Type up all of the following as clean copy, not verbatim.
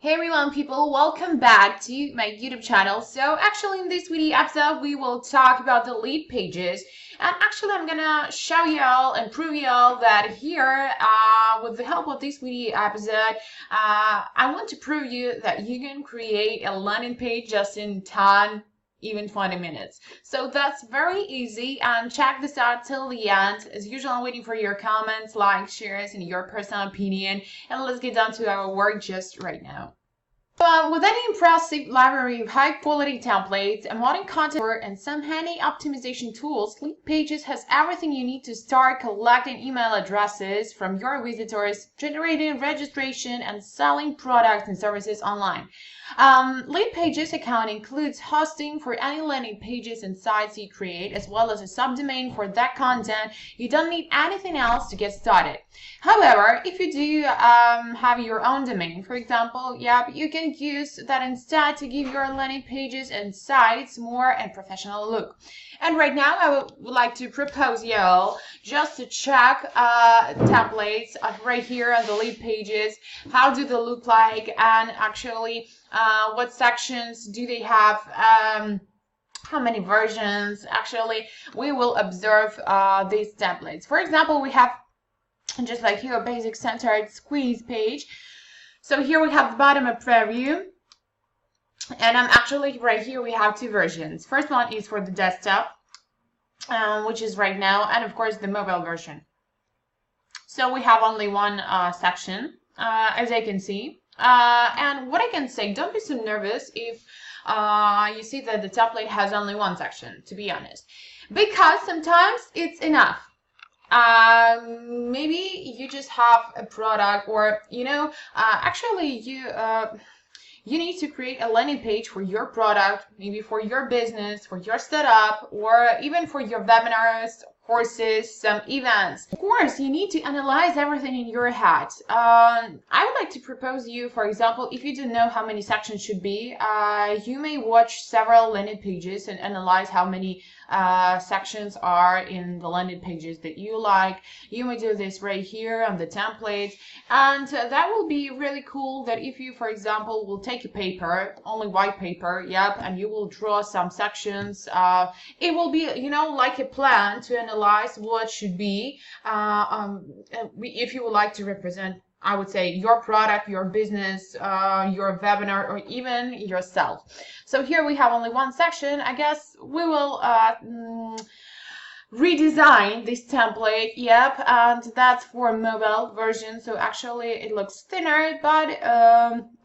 Hey everyone, people, welcome back to my YouTube channel. So actually in this video episode, we will talk about the lead pages. And actually I'm gonna show y'all and prove y'all that here, with the help of this video episode, I want to prove you that you can create a landing page just in 10, even 20 minutes. So that's very easy, and check this out till the end. As usual, I'm waiting for your comments, likes, shares, and your personal opinion. And let's get down to our work just right now. With an impressive library of high-quality templates, a modern content and some handy optimization tools, Leadpages has everything you need to start collecting email addresses from your visitors, generating registration, and selling products and services online. Leadpages account includes hosting for any landing pages and sites you create, as well as a subdomain for that content. You don't need anything else to get started. However, if you do have your own domain, for example, you can use that instead to give your landing pages and sites more and professional look. And right now, I would like to propose y'all just to check templates right here on the lead pages. How do they look like, and actually what sections do they have? How many versions? Actually, we will observe these templates. For example, we have just like here a basic centered squeeze page. So here we have the bottom of preview, and I'm actually right here we have two versions. First one is for the desktop, which is right now, and of course the mobile version. So we have only one section, as I can see. And what I can say, don't be so nervous if you see that the template has only one section, to be honest, because sometimes it's enough. Maybe you just have a product, or actually you need to create a landing page for your product, maybe for your business, for your setup, or even for your webinars, courses, some events. Of course, you need to analyze everything in your head. I would like to propose you, for example, if you don't know how many sections should be, you may watch several landing pages and analyze how many sections are in the landing pages that you like. You may do this right here on the template, and that will be really cool. That if you, for example, will take a paper, only white paper, and you will draw some sections, it will be, like a plan to analyze what should be, if you would like to represent, I would say, your product, your business, your webinar, or even yourself. So here we have only one section. I guess we will redesign this template, and that's for mobile version. So actually it looks thinner, but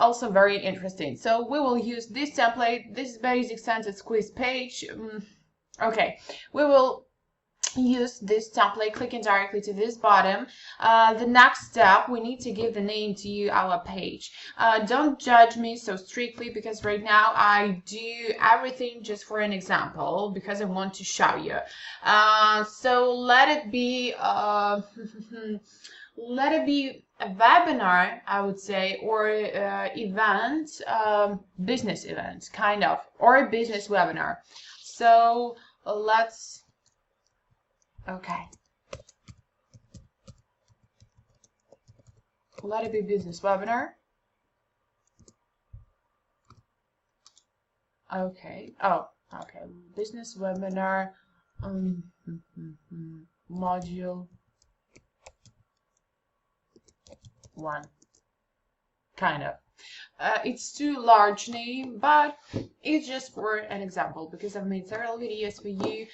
also very interesting. So we will use this template, this basic centered squeeze page. Okay, we will use this template, clicking directly to this bottom. The next step, we need to give the name to our page. Don't judge me so strictly, because right now I do everything just for an example, because I want to show you. So let it be let it be a webinar, I would say, or event, business event, kind of, or a business webinar. So let's okay. Let it be business webinar. Okay. Oh, okay. Business webinar module 1. Kind of. It's too large name, but it's just for an example, because I've made several videos for you.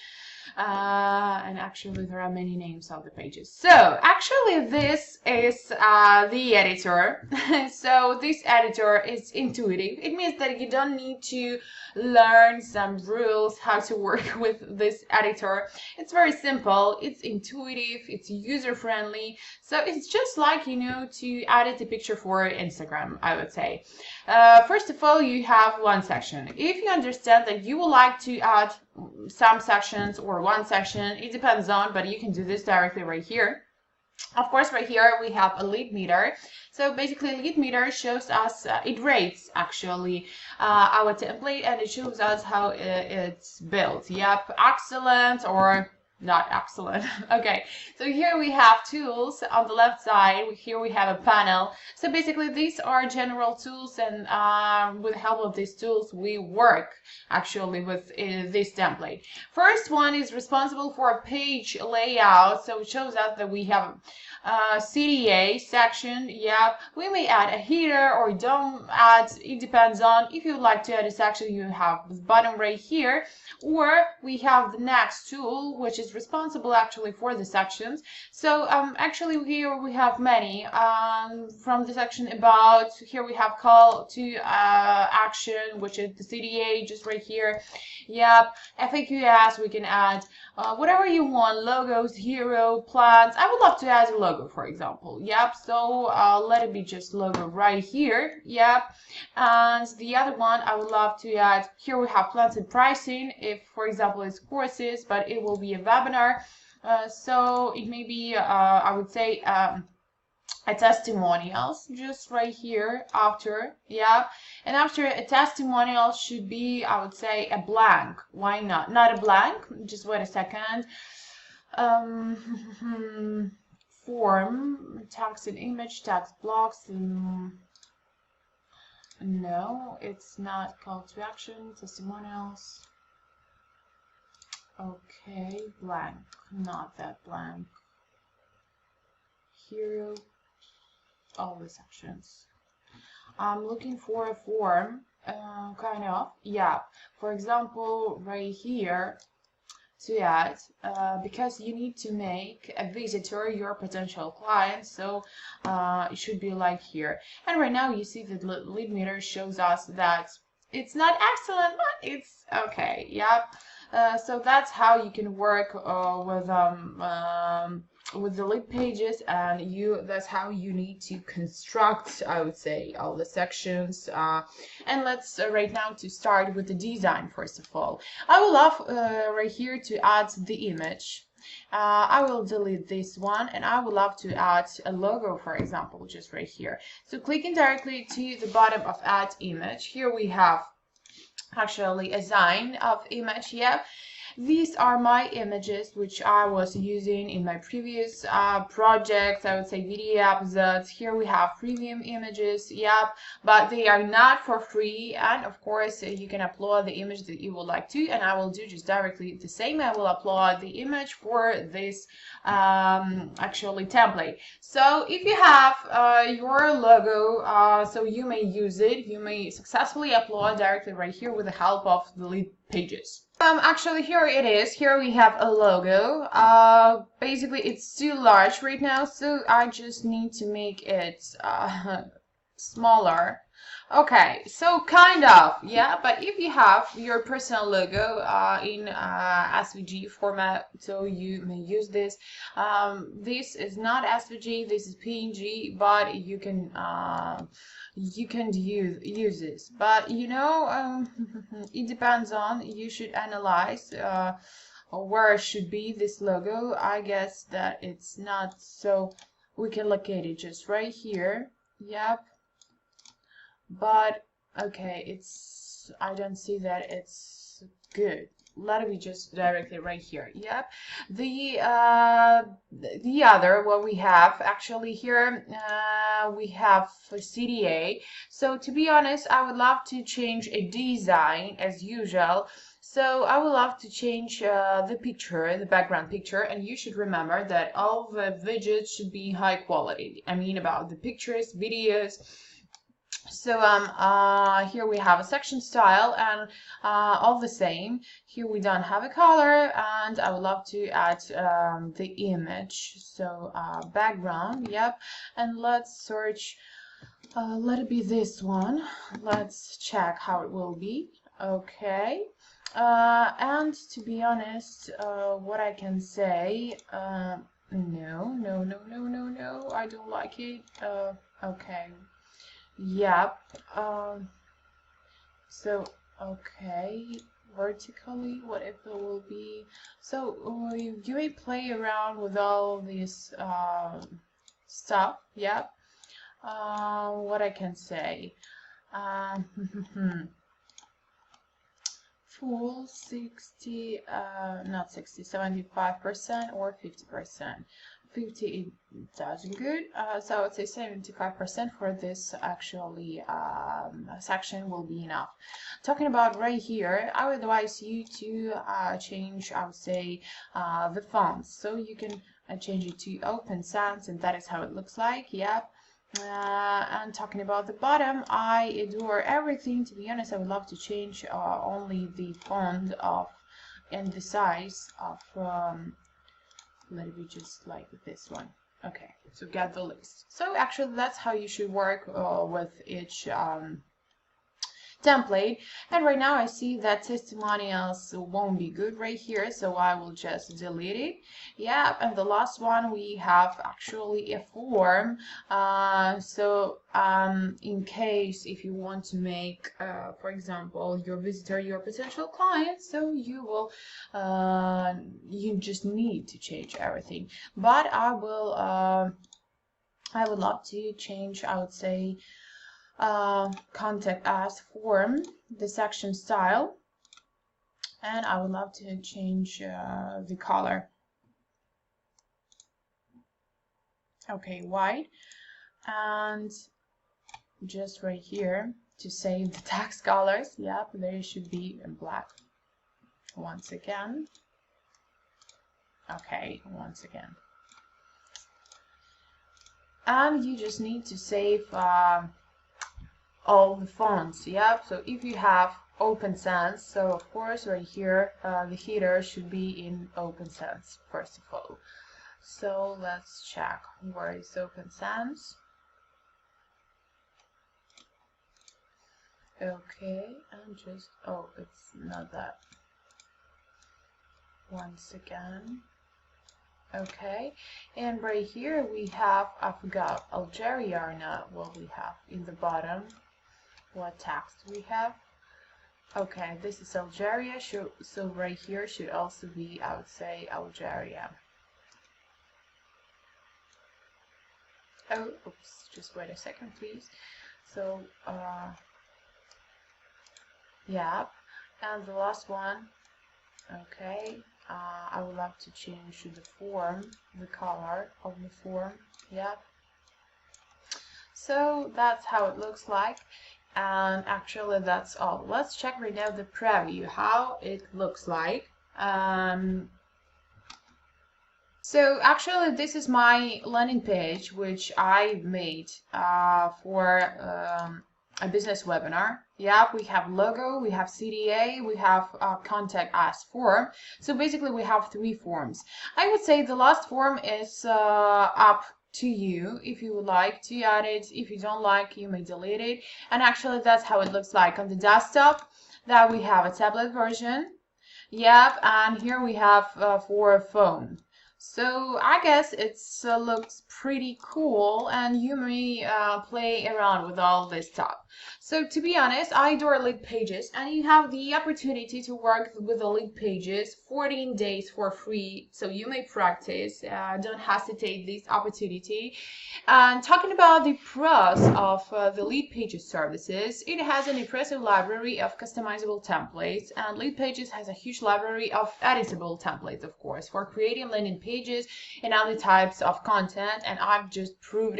And actually there are many names on the pages. So actually this is the editor. So this editor is intuitive. It means that you don't need to learn some rules how to work with this editor. It's very simple, it's intuitive, it's user-friendly. So it's just like, to edit a picture for Instagram, I would say. First of all, you have one section. If you understand that you would like to add some sections or one section, it depends on, but you can do this directly right here. Of course, right here we have a lead meter. So basically, lead meter shows us, it rates actually our template, and it shows us how it's built. Excellent, or not excellent. Okay, so here we have tools on the left side. Here we have a panel. So basically these are general tools, and with the help of these tools we work actually with this template. First one is responsible for a page layout, so it shows us that we have CTA section. Yeah, we may add a header or don't add, it depends on. If you would like to add a section, you have the button right here, or we have the next tool which is responsible actually for the sections. So actually here we have many from the section about. Here we have call to action, which is the CTA just right here. Yep, FAQs, we can add whatever you want, logos, hero, plans. I would love to add a logo, for example. Yep, so let it be just logo right here. Yep, and the other one I would love to add, here we have plans and pricing, if for example it's courses, but it will be a webinar. So it may be, I would say, a testimonials just right here after. Yeah, and after a testimonial should be, I would say, a blank. Why not a blank? Just wait a second. Form, text and image, text blocks. No, it's not call to action. Testimonials. Okay, blank, not that blank. Hero, all the sections. I'm looking for a form, kind of, yeah. For example, right here, to add, because you need to make a visitor your potential client, so it should be like here. And right now you see the lead meter shows us that it's not excellent, but it's okay. Yep. So that's how you can work with the lead pages, and that's how you need to construct, I would say, all the sections. And let's right now to start with the design. First of all, I will love right here to add the image. I will delete this one, and I would love to add a logo, for example, just right here. So clicking directly to the bottom of add image, here we have actually a sign of image. Yeah, these are my images which I was using in my previous projects, I would say video episodes. Here we have premium images, yep, but they are not for free, and of course you can upload the image that you would like to, and I will do just directly the same. I will upload the image for this actually template. So if you have your logo, so you may use it, you may successfully upload directly right here with the help of the lead pages. Actually here it is. Here we have a logo. Basically it's too large right now, so I just need to make it smaller. Okay, so kind of, yeah, but if you have your personal logo in SVG format, so you may use this. This is not SVG, this is PNG, but you can use this. But you know, it depends on, you should analyze where should be this logo. I guess that it's not, so we can locate it just right here. Yep. But okay, it's, I don't see that it's good. Let me just directly right here. Yep. The other what we have actually here, we have CTA. So to be honest, I would love to change a design as usual. So I would love to change the picture, the background picture, and you should remember that all the widgets should be high quality. I mean about the pictures, videos. So here we have a section style, and all the same, here we don't have a color, and I would love to add the image. So background, yep, and let's search, let it be this one. Let's check how it will be. Okay. And to be honest, what I can say, no, I don't like it. Okay. Yep. So okay, vertically, what if it will be? So you may play around with all this stuff. Yep. What I can say. full 60, not 60, 75% or 50%. 50 it doesn't good, so I would say 75% for this actually section will be enough. Talking about right here, I would advise you to change, I would say, the fonts. So you can change it to Open Sans, and that is how it looks like. Yep. And talking about the bottom, I adore everything. To be honest, I would love to change only the font of and the size of let it be just like this one. Okay, so get the list. So actually that's how you should work with each template. And right now I see that testimonials won't be good right here, so I will just delete it. Yeah, and the last one we have actually a form. In case if you want to make for example your visitor your potential client, so you will you just need to change everything. But I would love to change, I would say, contact us form, the section style, and I would love to change the color. Okay, white, and just right here to save the text colors. Yep, they should be in black. Once again. Okay, once again. And you just need to save all the fonts. Yep, so if you have Open Sans, so of course right here the header should be in Open Sans first of all. So let's check where is Open Sans. Okay, and just, oh, it's not that. Once again. Okay, and right here we have, I forgot, Algeria or not, what we have in the bottom, what text we have. Okay, this is Algeria, so right here should also be, I would say, Algeria. Oh, oops, just wait a second, please. So, yeah, and the last one, okay, I would love to change the form, the color of the form. Yeah. So that's how it looks like, and actually that's all. Let's check right now the preview, how it looks like. So actually this is my landing page which I made for a business webinar. Yeah, we have logo, we have CTA, we have contact us form. So basically we have 3 forms. I would say the last form is up to you if you would like to add it. If you don't like, you may delete it. And actually that's how it looks like on the desktop. That we have a tablet version. Yep, and here we have for a phone. So I guess it looks pretty cool, and you may play around with all this stuff. So to be honest, I adore Lead Pages, and you have the opportunity to work with the Lead Pages 14 days for free. So you may practice. Don't hesitate this opportunity. And talking about the pros of the Lead Pages services, it has an impressive library of customizable templates, and Lead Pages has a huge library of editable templates, of course, for creating landing pages and other types of content. And I've just proved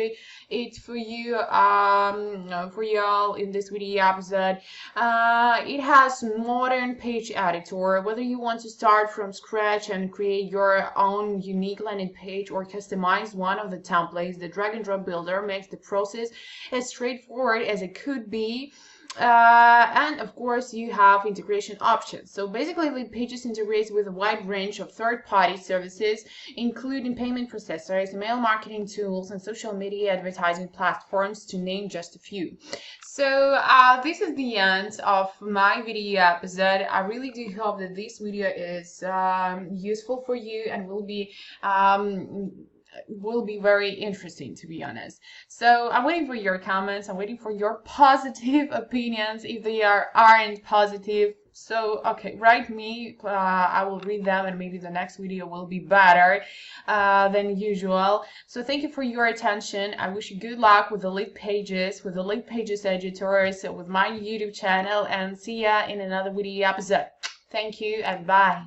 it for you, for y'all in this video episode. It has modern page editor, whether you want to start from scratch and create your own unique landing page or customize one of the templates. The drag and drop builder makes the process as straightforward as it could be. And of course you have integration options. So basically Lead Pages integrates with a wide range of third-party services, including payment processors, email marketing tools, and social media advertising platforms, to name just a few. So this is the end of my video episode. I really do hope that this video is useful for you and will be very interesting, to be honest. So I'm waiting for your comments. I'm waiting for your positive opinions if they aren't positive. So okay, write me, I will read them, and maybe the next video will be better than usual. So thank you for your attention. I wish you good luck with the Lead Pages, with the Lead Pages editors, with my YouTube channel, and see ya in another video episode. Thank you and bye.